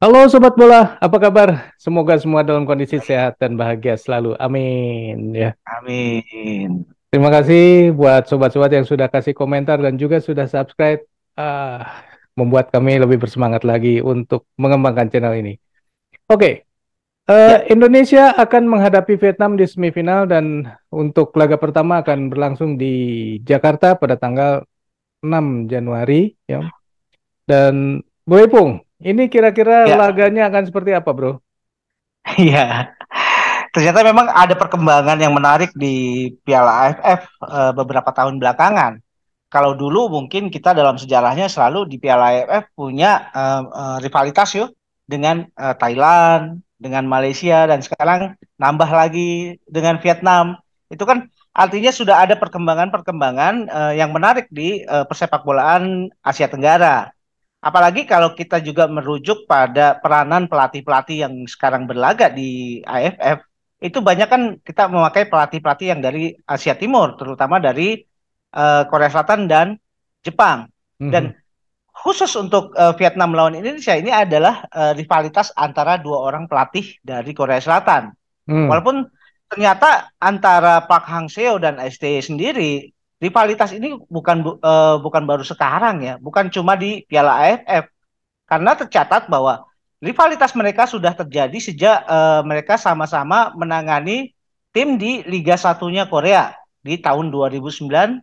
Halo Sobat Bola, apa kabar? Semoga semua dalam kondisi sehat dan bahagia selalu. Amin ya. Amin. Terima kasih buat sobat-sobat yang sudah kasih komentar dan juga sudah subscribe. Membuat kami lebih bersemangat lagi untuk mengembangkan channel ini. Oke, Ya, Indonesia akan menghadapi Vietnam di semifinal dan untuk laga pertama akan berlangsung di Jakarta pada tanggal 6 Januari ya. Dan Bro Ipung, ini kira-kira ya, laganya akan seperti apa, Bro? ya. Ternyata memang ada perkembangan yang menarik di Piala AFF beberapa tahun belakangan. Kalau dulu mungkin kita dalam sejarahnya selalu di Piala AFF punya rivalitas yuk dengan Thailand, dengan Malaysia dan sekarang nambah lagi dengan Vietnam. Itu kan artinya sudah ada perkembangan-perkembangan yang menarik di persepakbolaan Asia Tenggara. Apalagi kalau kita juga merujuk pada peranan pelatih-pelatih yang sekarang berlaga di AFF, itu banyak kan kita memakai pelatih-pelatih yang dari Asia Timur, terutama dari Korea Selatan dan Jepang. Mhm. Dan khusus untuk Vietnam melawan Indonesia ini adalah rivalitas antara dua orang pelatih dari Korea Selatan. Hmm. Walaupun ternyata antara Park Hang-seo dan STY sendiri rivalitas ini bukan baru sekarang ya, bukan cuma di Piala AFF karena tercatat bahwa rivalitas mereka sudah terjadi sejak mereka sama-sama menangani tim di Liga Satunya Korea di tahun 2009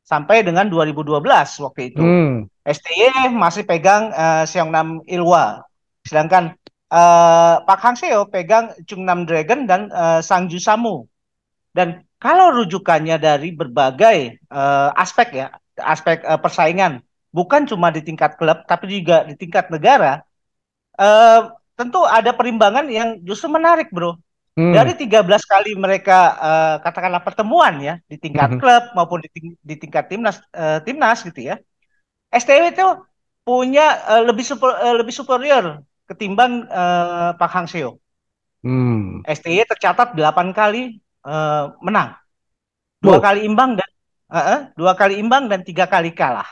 sampai dengan 2012 waktu itu. Hmm. STY masih pegang Seongnam Ilhwa, sedangkan Park Hang-seo pegang Chungnam Dragon dan Sangju Samu. Dan kalau rujukannya dari berbagai aspek ya, aspek persaingan, bukan cuma di tingkat klub, tapi juga di tingkat negara, eh, tentu ada perimbangan yang justru menarik, bro. Hmm. Dari 13 kali mereka katakanlah pertemuan ya di tingkat Mhm. klub maupun di tingkat timnas gitu ya. STW itu punya lebih superior ketimbang Pak Hang Seo. Hmm. STY tercatat 8 kali menang, dua Wow. kali imbang dan 3 kali kalah.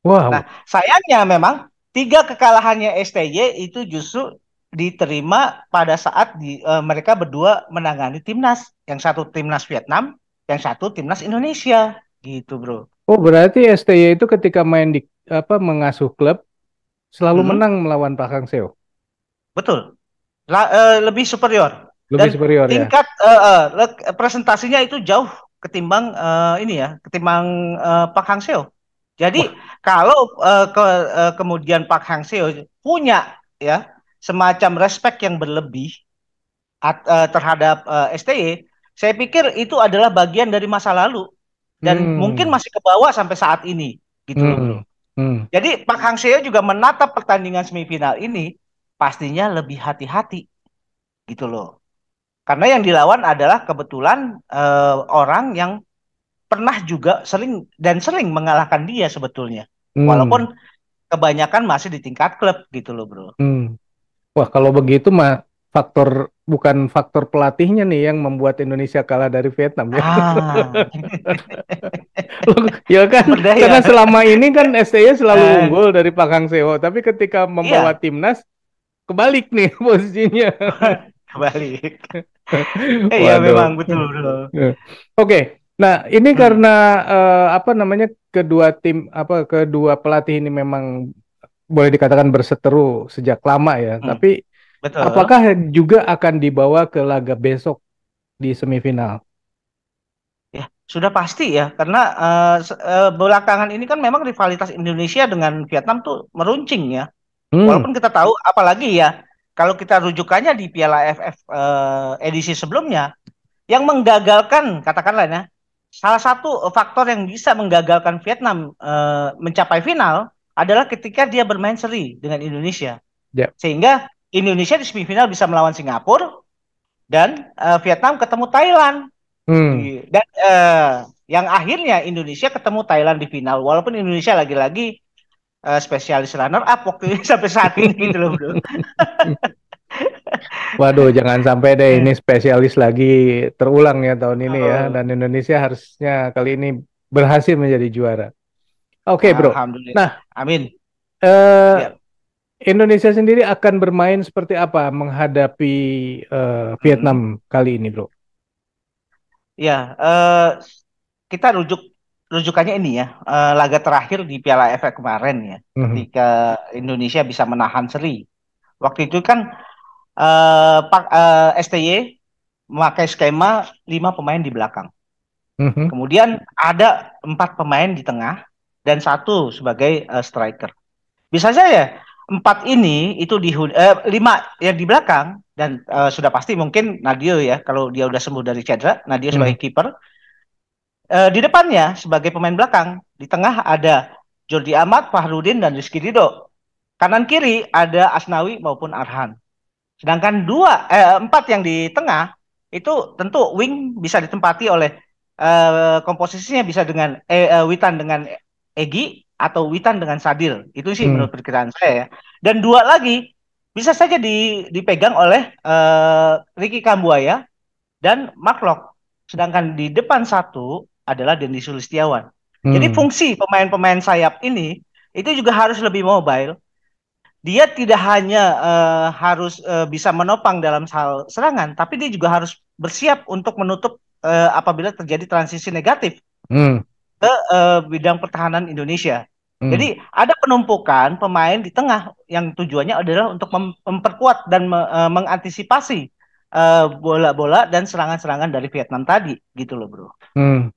Nah, Wow. sayangnya memang 3 kekalahannya STY itu justru diterima pada saat mereka berdua menangani timnas. Yang satu timnas Vietnam, yang satu timnas Indonesia. Gitu, bro. Oh, berarti STY itu ketika main di apa mengasuh klub selalu Mm-mm, menang melawan Pak Hang Seo. betul. Lebih superior. Lebih Dan superior ya. tingkat presentasinya itu jauh ketimbang ketimbang Pak Hang Seo. Wah. Jadi kalau kemudian Pak Hang Seo punya ya semacam respect yang berlebih terhadap STY, saya pikir itu adalah bagian dari masa lalu dan mungkin Hmm. masih ke bawah sampai saat ini gitu loh, bro. Hmm. Hmm. Jadi Pak Hang Seo juga menatap pertandingan semifinal ini pastinya lebih hati-hati gitu loh. Karena yang dilawan adalah kebetulan orang yang pernah juga sering mengalahkan dia sebetulnya. Hmm. Walaupun kebanyakan masih di tingkat klub gitu loh, bro. Hmm. Wah, kalau begitu mah bukan faktor pelatihnya nih yang membuat Indonesia kalah dari Vietnam ya. Ah, Ya kan, berdaya. karena selama ini kan STY selalu Eh, unggul dari Pak Hang Seo, tapi ketika membawa iya, timnas kebalik nih posisinya. kebalik. Iya Waduh. memang betul, bro. Oke. Nah, ini Hmm, karena apa namanya kedua pelatih ini memang boleh dikatakan berseteru sejak lama ya. hmm, Tapi betul. apakah juga akan dibawa ke laga besok di semifinal? Ya, sudah pasti ya, karena belakangan ini kan memang rivalitas Indonesia dengan Vietnam tuh meruncing ya. Hmm. Walaupun kita tahu, apalagi ya, kalau kita rujukannya di Piala AFF edisi sebelumnya, yang menggagalkan, katakanlah ya, salah satu faktor yang bisa menggagalkan Vietnam mencapai final adalah ketika dia bermain seri dengan Indonesia. Ya. Sehingga Indonesia di semifinal bisa melawan Singapura dan Vietnam ketemu Thailand. Hmm. Dan yang akhirnya Indonesia ketemu Thailand di final. Walaupun Indonesia lagi-lagi spesialis runner up waktu ini sampai saat ini gitu loh, bro. Waduh, jangan sampai deh ini spesialis lagi terulang ya tahun ini ya. Dan Oh, Indonesia harusnya kali ini berhasil menjadi juara. Oke, bro. alhamdulillah. Nah, Amin. eh, Ya. Indonesia sendiri akan bermain seperti apa menghadapi Vietnam Hmm. kali ini, Bro? Ya, kita rujukannya ini ya, laga terakhir di Piala AFF kemarin ya, Mhm, ketika Indonesia bisa menahan seri. Waktu itu kan Pak STY memakai skema 5 pemain di belakang. mhm, Kemudian ada 4 pemain di tengah dan satu sebagai striker. Bisa saja 4 ini itu 5 yang di belakang dan sudah pasti mungkin Nadio ya kalau dia udah sembuh dari cedera, Nadio mhm, sebagai kiper. Di depannya sebagai pemain belakang, di tengah ada Jordi Amat, Fahrudin dan Rizky Ridho. Kanan kiri ada Asnawi maupun Arhan. Sedangkan 4 yang di tengah itu tentu wing bisa ditempati oleh komposisinya bisa dengan Witan dengan Egi atau Witan dengan Sadil. Itu sih mhm, menurut perkiraan saya ya. Dan 2 lagi bisa saja dipegang oleh Ricky Kambuaya dan Mark Locke. Sedangkan di depan satu adalah Dendi Sulistiawan. Jadi mhm, fungsi pemain-pemain sayap ini itu juga harus lebih mobile. Dia tidak hanya harus bisa menopang dalam hal serangan, tapi dia juga harus bersiap untuk menutup apabila terjadi transisi negatif mhm, ke bidang pertahanan Indonesia. mhm. Jadi ada penumpukan pemain di tengah yang tujuannya adalah untuk memperkuat dan mengantisipasi bola-bola dan serangan-serangan dari Vietnam tadi, gitu loh, bro. Hmm.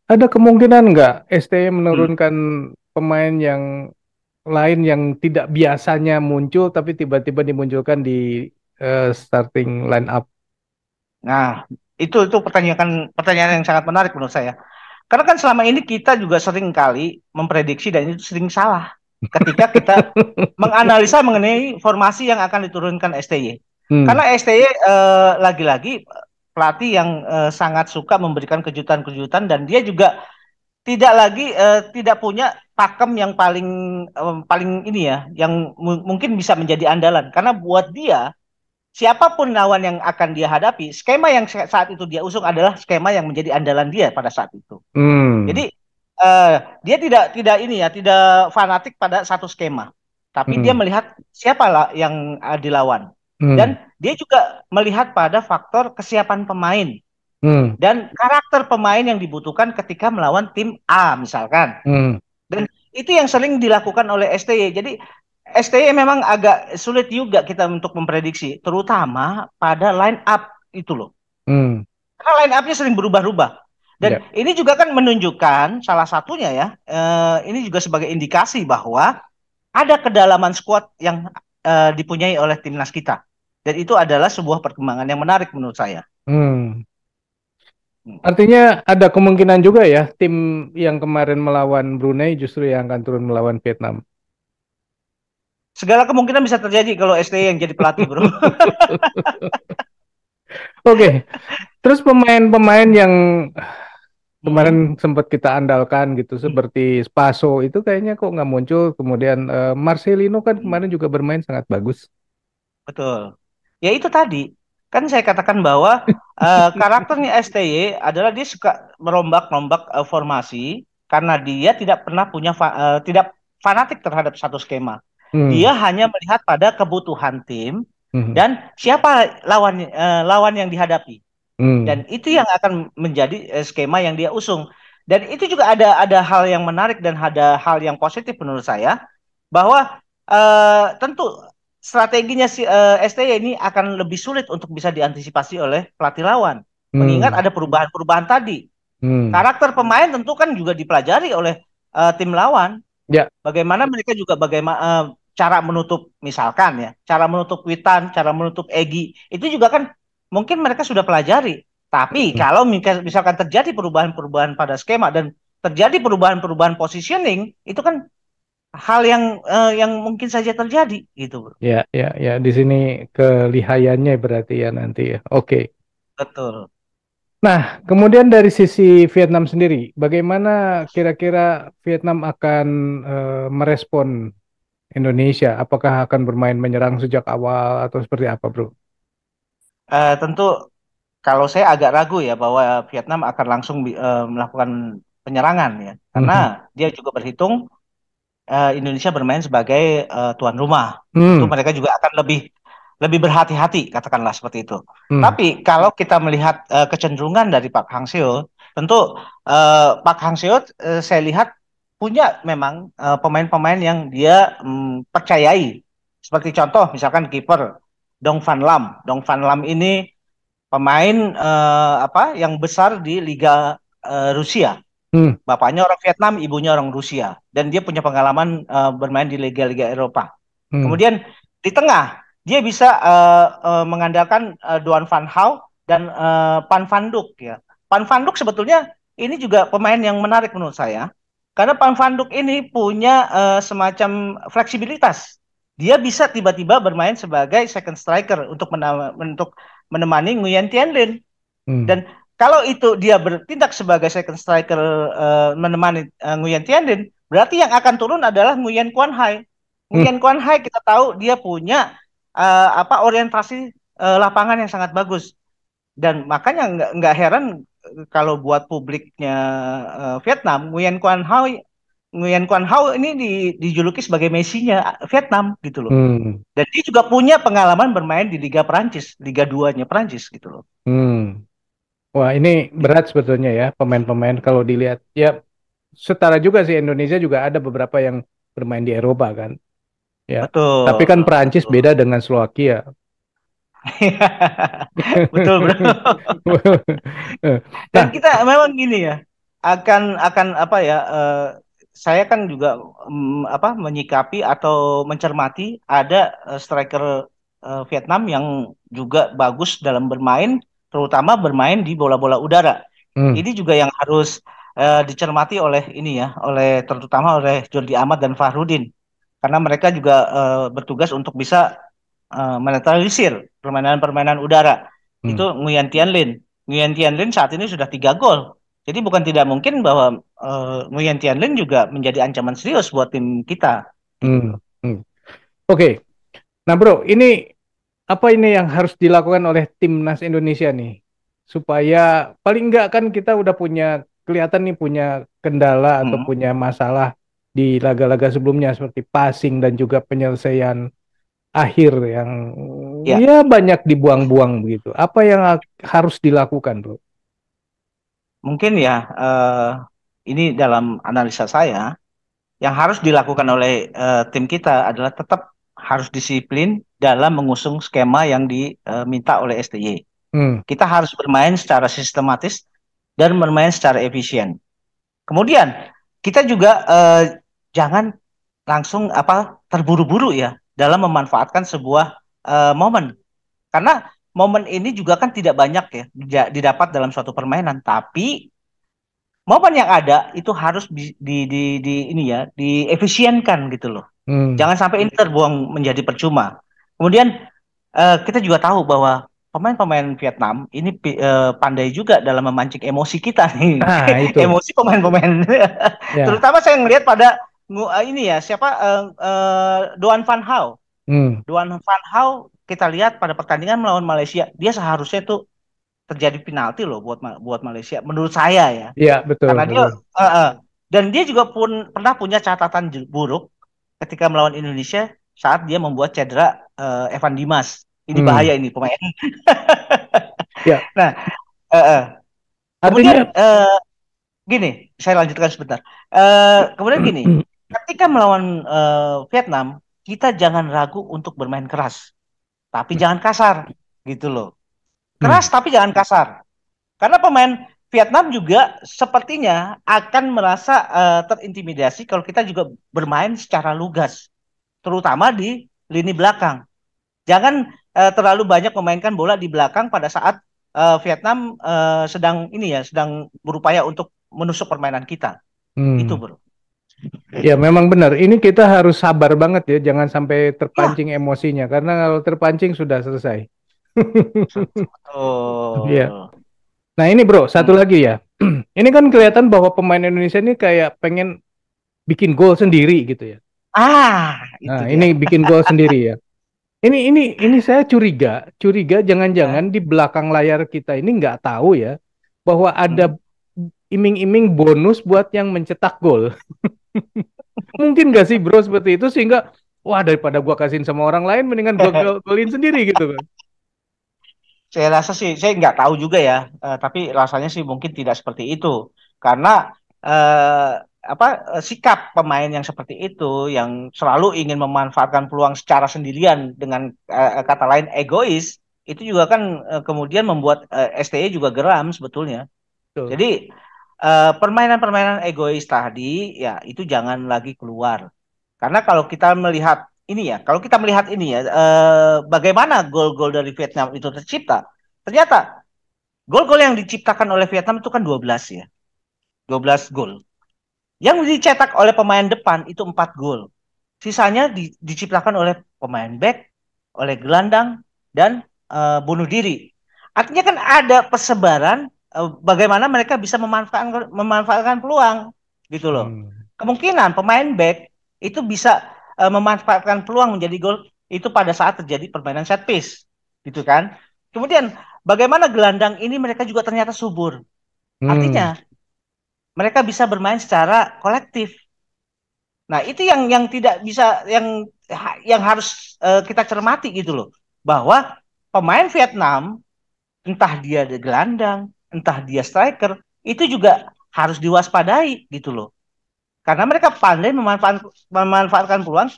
Ada kemungkinan nggak STY Hmm. menurunkan pemain yang lain yang tidak biasanya muncul tapi tiba-tiba dimunculkan di starting line up? Nah, itu pertanyaan yang sangat menarik menurut saya. Karena kan selama ini kita juga sering kali memprediksi dan itu sering salah ketika kita menganalisa mengenai formasi yang akan diturunkan STY. Hmm, Karena STY lagi-lagi pelatih yang sangat suka memberikan kejutan-kejutan dan dia juga tidak punya pakem yang paling ini ya, yang mungkin bisa menjadi andalan. Karena buat dia siapapun lawan yang akan dia hadapi, skema yang saat itu dia usung adalah skema yang menjadi andalan dia pada saat itu. hmm, Jadi eh, dia tidak tidak ini ya, tidak fanatik pada satu skema, tapi dia hmm, melihat siapa lah yang dilawan hmm, dan dia juga melihat pada faktor kesiapan pemain hmm, dan karakter pemain yang dibutuhkan ketika melawan tim A misalkan. hmm, Dan itu yang sering dilakukan oleh STY. Jadi STY memang agak sulit juga kita untuk memprediksi, terutama pada line up itu loh. hmm. Karena line up-nya sering berubah-ubah. Dan Ya, ini juga kan menunjukkan salah satunya ya, ini juga sebagai indikasi bahwa ada kedalaman squad yang dipunyai oleh timnas kita. Dan itu adalah sebuah perkembangan yang menarik menurut saya. hmm. Hmm. Artinya ada kemungkinan juga ya tim yang kemarin melawan Brunei justru yang akan turun melawan Vietnam. Segala kemungkinan bisa terjadi kalau STY yang jadi pelatih, bro. Oke, terus pemain-pemain yang Hmm. kemarin sempat kita andalkan gitu seperti Spaso itu kayaknya kok nggak muncul. Kemudian Marcelino kan Hmm. kemarin juga bermain sangat bagus. Betul. Ya itu tadi. Kan saya katakan bahwa karakternya STY adalah dia suka merombak-rombak formasi karena dia tidak pernah tidak fanatik terhadap satu skema. Hmm, Dia hanya melihat pada kebutuhan tim hmm, dan siapa lawan yang dihadapi. Dan hmm, itu yang akan menjadi skema yang dia usung. Dan itu juga ada hal yang menarik dan ada hal yang positif menurut saya bahwa tentu strateginya si STY ini akan lebih sulit untuk bisa diantisipasi oleh pelatih lawan. Mengingat hmm, ada perubahan-perubahan tadi. hmm. Karakter pemain tentu kan juga dipelajari oleh tim lawan. Ya, Bagaimana mereka juga bagaimana cara menutup misalkan ya, cara menutup Witan, cara menutup Egi, itu juga kan mungkin mereka sudah pelajari. Tapi hmm, kalau misalkan terjadi perubahan-perubahan pada skema dan terjadi perubahan-perubahan positioning, itu kan hal yang mungkin saja terjadi gitu, bro. ya, ya, ya. Di sini kelihayannya berarti ya nanti ya. Oke. Betul. Nah, kemudian dari sisi Vietnam sendiri, bagaimana kira-kira Vietnam akan merespon Indonesia? Apakah akan bermain menyerang sejak awal atau seperti apa, Bro? Tentu kalau saya agak ragu ya bahwa Vietnam akan langsung melakukan penyerangan ya, karena Mhm, dia juga berhitung. Indonesia bermain sebagai tuan rumah. Tentu Hmm. mereka juga akan lebih lebih berhati-hati, katakanlah seperti itu. Hmm. Tapi kalau kita melihat kecenderungan dari Pak Hang Seo, tentu Pak Hang Seo saya lihat punya memang pemain-pemain yang dia percayai. Seperti contoh misalkan kiper Dong Van Lam. Dong Van Lam ini pemain apa yang besar di Liga Rusia. Hmm. Bapaknya orang Vietnam, ibunya orang Rusia, dan dia punya pengalaman bermain di liga-liga Eropa. Hmm. Kemudian di tengah dia bisa mengandalkan Duan Van Hau dan Pan Van Duk ya. Pan Van Duk sebetulnya ini juga pemain yang menarik menurut saya, karena Pan Van Duk ini punya semacam fleksibilitas. Dia bisa tiba-tiba bermain sebagai second striker untuk menemani Nguyen Thian Linh. Hmm. Dan kalau itu dia bertindak sebagai second striker menemani Nguyen Thian Linh, berarti yang akan turun adalah Nguyen Quan Hai. Hmm. Nguyen Quan Hai kita tahu dia punya apa orientasi lapangan yang sangat bagus, dan makanya nggak heran kalau buat publiknya Vietnam, Nguyen Quan Hao ini dijuluki sebagai Messi-nya Vietnam gitu loh. Hmm. Dan dia juga punya pengalaman bermain di Liga Prancis, Liga 2-nya Prancis gitu loh. Hmm. Wah, ini berat sebetulnya ya pemain-pemain kalau dilihat. Ya, setara juga sih Indonesia juga ada beberapa yang bermain di Eropa kan. Ya. Tapi kan Betul, Perancis betul. beda dengan Slovakia. Betul, bro. Dan Nah, kita memang gini ya, akan apa ya? Saya kan juga apa menyikapi atau mencermati ada striker Vietnam yang juga bagus dalam bermain, terutama bermain di bola-bola udara. hmm, Ini juga yang harus dicermati oleh ini ya, oleh terutama oleh Jordi Amat dan Fahrudin, karena mereka juga bertugas untuk bisa menetralisir permainan-permainan udara. hmm, Itu Nguyen Thian Linh. Nguyen Thian Linh saat ini sudah 3 gol. Jadi bukan tidak mungkin bahwa Nguyen Thian Linh juga menjadi ancaman serius buat tim kita. Gitu hmm, loh. hmm. Oke. Nah, Bro, ini apa ini yang harus dilakukan oleh timnas Indonesia nih? Supaya paling enggak kan kita udah punya kelihatan nih punya kendala atau Hmm. punya masalah di laga-laga sebelumnya seperti passing dan juga penyelesaian akhir yang Ya, ya banyak dibuang-buang begitu. Apa yang harus dilakukan, Bro? mungkin ya ini dalam analisa saya yang harus dilakukan oleh tim kita adalah tetap harus disiplin dalam mengusung skema yang diminta oleh STY. Hmm, Kita harus bermain secara sistematis dan bermain secara efisien. Kemudian kita juga jangan langsung apa terburu-buru ya dalam memanfaatkan sebuah momen, karena momen ini juga kan tidak banyak ya didapat dalam suatu permainan, tapi momen yang ada itu harus di ini ya diefisienkan gitu loh. hmm, Jangan sampai ini terbuang menjadi percuma. Kemudian kita juga tahu bahwa pemain-pemain Vietnam ini pandai juga dalam memancing emosi kita nih. ah itu, Emosi pemain-pemain. ya, Terutama saya ngelihat pada ini ya siapa Doan Van Hau. hmm, Doan Van Hau kita lihat pada pertandingan melawan Malaysia, dia seharusnya tuh terjadi penalti loh buat Malaysia menurut saya ya. ya betul, Karena dia betul. dan dia juga pernah punya catatan buruk ketika melawan Indonesia saat dia membuat cedera Evan Dimas. Ini Hmm, bahaya ini pemain. ya, Nah, eh, eh. Kemudian artinya, gini, saya lanjutkan sebentar. Kemudian gini, ketika melawan Vietnam, kita jangan ragu untuk bermain keras, tapi jangan kasar, gitu loh. hmm, Keras tapi jangan kasar. Karena pemain Vietnam juga sepertinya akan merasa terintimidasi kalau kita juga bermain secara lugas, terutama di lini belakang. Jangan terlalu banyak memainkan bola di belakang pada saat Vietnam sedang ini ya, sedang berupaya untuk menusuk permainan kita. Itu, hmm. bro. Ya memang benar. Ini kita harus sabar banget ya, jangan sampai Ya, terpancing emosinya. Karena kalau terpancing sudah selesai. Iya. betul. Nah ini bro, satu Hmm. lagi ya. Ini kan kelihatan bahwa pemain Indonesia ini kayak pengen bikin gol sendiri gitu ya. Itu Nah dia. ini bikin gol sendiri ya. Ini saya curiga, curiga jangan-jangan Ya. di belakang layar kita ini nggak tahu ya bahwa ada Hmm. iming-iming bonus buat yang mencetak gol. Mungkin gak sih bro seperti itu sehingga wah daripada gua kasihin sama orang lain mendingan gua golin sendiri gitu kan. Saya rasa sih, saya nggak tahu juga ya, tapi rasanya sih mungkin tidak seperti itu, karena eh, apa sikap pemain yang seperti itu, yang selalu ingin memanfaatkan peluang secara sendirian dengan kata lain egois, itu juga kan kemudian membuat STY juga geram sebetulnya. Betul. Jadi permainan-permainan egois tadi ya itu jangan lagi keluar. Karena kalau kita melihat ini ya, kalau kita melihat ini ya, bagaimana gol-gol dari Vietnam itu tercipta. Ternyata gol-gol yang diciptakan oleh Vietnam itu kan 12 ya, 12 gol. Yang dicetak oleh pemain depan itu 4 gol. Sisanya diciptakan oleh pemain back, oleh gelandang, dan bunuh diri. Artinya kan ada persebaran bagaimana mereka bisa memanfaatkan peluang gitu loh. Hmm. Kemungkinan pemain back itu bisa memanfaatkan peluang menjadi gol itu pada saat terjadi permainan set piece gitu kan. Kemudian bagaimana gelandang ini mereka juga ternyata subur. Hmm. Artinya mereka bisa bermain secara kolektif. Nah, itu yang tidak bisa yang harus kita cermati gitu loh. Bahwa pemain Vietnam entah dia di gelandang, entah dia striker, itu juga harus diwaspadai gitu loh. Karena mereka pandai memanfaatkan peluang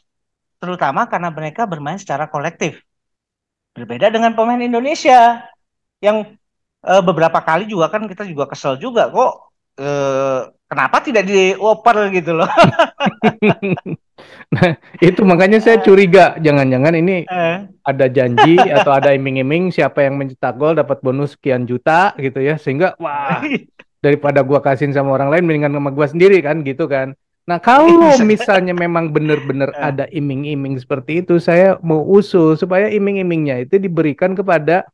terutama karena mereka bermain secara kolektif. Berbeda dengan pemain Indonesia yang beberapa kali juga kan kita juga kesel juga kok kenapa tidak dioper gitu loh. Nah, itu makanya saya curiga, jangan-jangan ini Eh, ada janji atau ada iming-iming siapa yang mencetak gol dapat bonus sekian juta gitu ya, sehingga wah daripada gua kasihin sama orang lain mendingan sama gua sendiri kan gitu kan. Nah, kalau bisa. misalnya memang benar-benar Eh, ada iming-iming seperti itu, saya mau usul supaya iming-imingnya itu diberikan kepada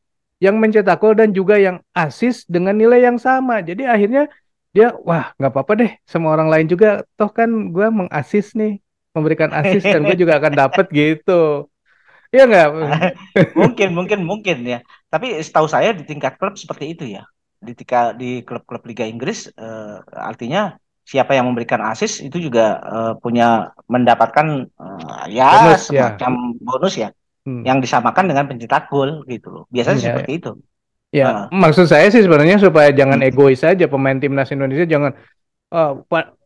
yang mencetak gol dan juga yang assist dengan nilai yang sama. Jadi akhirnya dia, wah nggak apa-apa deh, sama orang lain juga, toh kan gua mengassist nih, memberikan assist dan gue juga akan dapat gitu. Iya nggak? mungkin ya. Tapi setahu saya di tingkat klub seperti itu ya. Di klub-klub Liga Inggris artinya siapa yang memberikan assist itu juga punya mendapatkan ya Bonus ya. semacam bonus ya Hmm. yang disamakan dengan pencetak gol gitu loh. Biasanya Ya, seperti itu. ya, Heeh. maksud saya sih sebenarnya supaya jangan Hmm. egois saja pemain timnas Indonesia jangan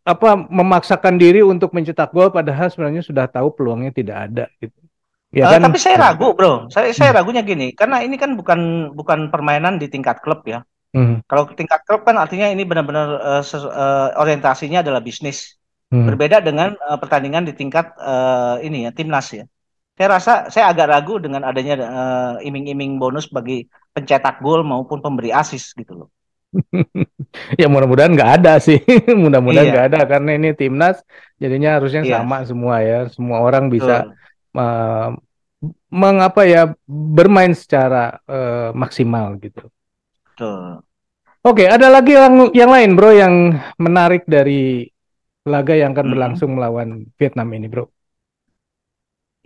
apa memaksakan diri untuk mencetak gol padahal sebenarnya sudah tahu peluangnya tidak ada gitu. Ya kan? Tapi saya Ya. ragu, bro. Saya Hmm. ragunya gini, karena ini kan bukan bukan permainan di tingkat klub ya. Hmm. Kalau tingkat klub kan artinya ini benar-benar orientasinya adalah bisnis. Hmm. Berbeda dengan pertandingan di tingkat ini ya timnas ya. Saya rasa saya agak ragu dengan adanya iming-iming bonus bagi pencetak gol maupun pemberi assist gitu loh. Ya mudah-mudahan nggak ada sih. Mudah-mudahan nggak Iya, ada karena ini timnas jadinya harusnya iya, sama semua ya. Semua orang bisa betul, uh, mengapa ya bermain secara maksimal gitu. betul. Oke, ada lagi yang lain bro yang menarik dari laga yang akan Mm-mm. berlangsung melawan Vietnam ini bro.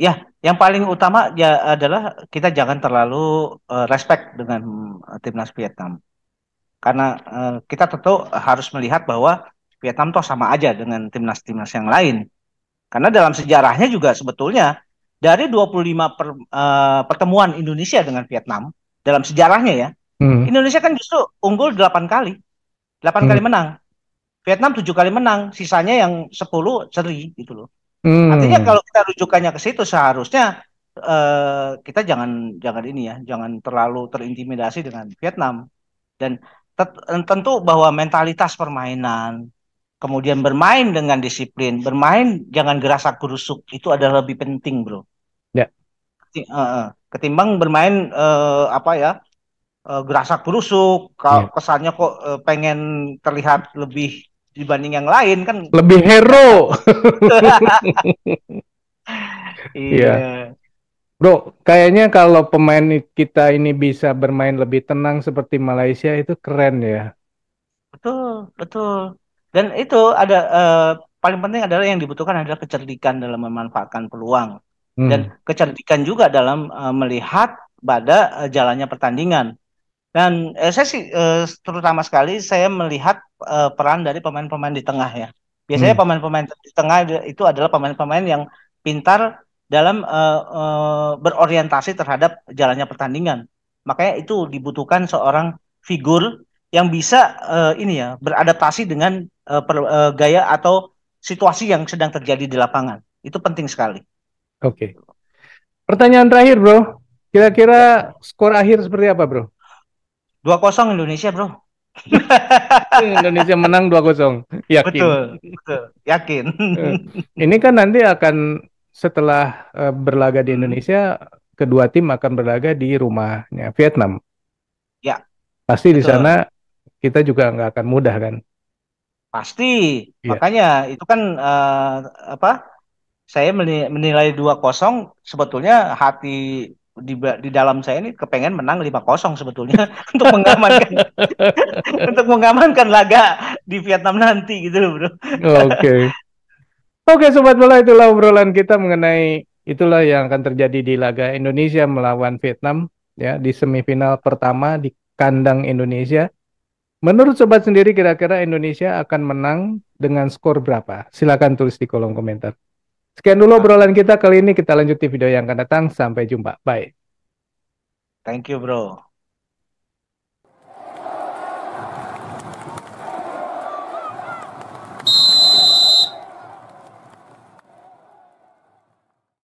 Ya, yang paling utama ya adalah kita jangan terlalu respect dengan timnas Vietnam. Karena kita tentu harus melihat bahwa Vietnam toh sama aja dengan timnas-timnas yang lain. Karena dalam sejarahnya juga sebetulnya dari 25 pertemuan Indonesia dengan Vietnam dalam sejarahnya ya, Hmm. Indonesia kan justru unggul 8 kali, 8 Hmm. kali menang. Vietnam 7 kali menang, sisanya yang 10 seri gitu loh. Artinya Hmm. kalau kita rujukannya ke situ seharusnya kita jangan jangan ini ya, jangan terlalu terintimidasi dengan Vietnam dan tentu bahwa mentalitas permainan, kemudian bermain dengan disiplin, bermain jangan gerasak gerusuk itu adalah lebih penting, bro. Ya. Ketimbang bermain apa ya gerasak gerusuk, Ya. kesannya kok pengen terlihat lebih dibanding yang lain kan Lebih nggak hero. bagus. Iya. Iya, Bro, kayaknya kalau pemain kita ini bisa bermain lebih tenang seperti Malaysia itu keren ya. betul, betul. Dan itu ada paling penting adalah yang dibutuhkan adalah kecerdikan dalam memanfaatkan peluang dan Hmm. kecerdikan juga dalam melihat pada jalannya pertandingan. Dan saya sih terutama sekali saya melihat peran dari pemain-pemain di tengah ya. Biasanya pemain-pemain di tengah itu adalah pemain-pemain yang pintar dalam berorientasi terhadap jalannya pertandingan. Makanya itu dibutuhkan seorang figur yang bisa ini ya beradaptasi dengan gaya atau situasi yang sedang terjadi di lapangan. Itu penting sekali. Oke. Pertanyaan terakhir, Bro. Ya. Kira-kira skor akhir seperti apa, Bro? 2-0 Indonesia, Bro. Indonesia menang 2-0. Yakin. Betul, betul. Yakin. Eh, Ini kan nanti akan setelah berlaga di Hmm, Indonesia, kedua tim akan berlaga di rumahnya Vietnam. ya, Pasti di betul. sana kita juga nggak akan mudah kan? Pasti. Iya. Makanya itu kan apa? Saya menilai 2-0 sebetulnya hati di dalam saya ini kepengen menang 5-0 sebetulnya untuk mengamankan untuk mengamankan laga di Vietnam nanti gitu loh, Bro. Oke. Oke, Sobat Bola, itulah obrolan kita mengenai itulah yang akan terjadi di laga Indonesia melawan Vietnam ya di semifinal pertama di kandang Indonesia. Menurut Sobat sendiri kira-kira Indonesia akan menang dengan skor berapa? Silakan tulis di kolom komentar. Sekian dulu Oke. obrolan kita kali ini, kita lanjut di video yang akan datang. Sampai jumpa. Bye. Thank you, Bro.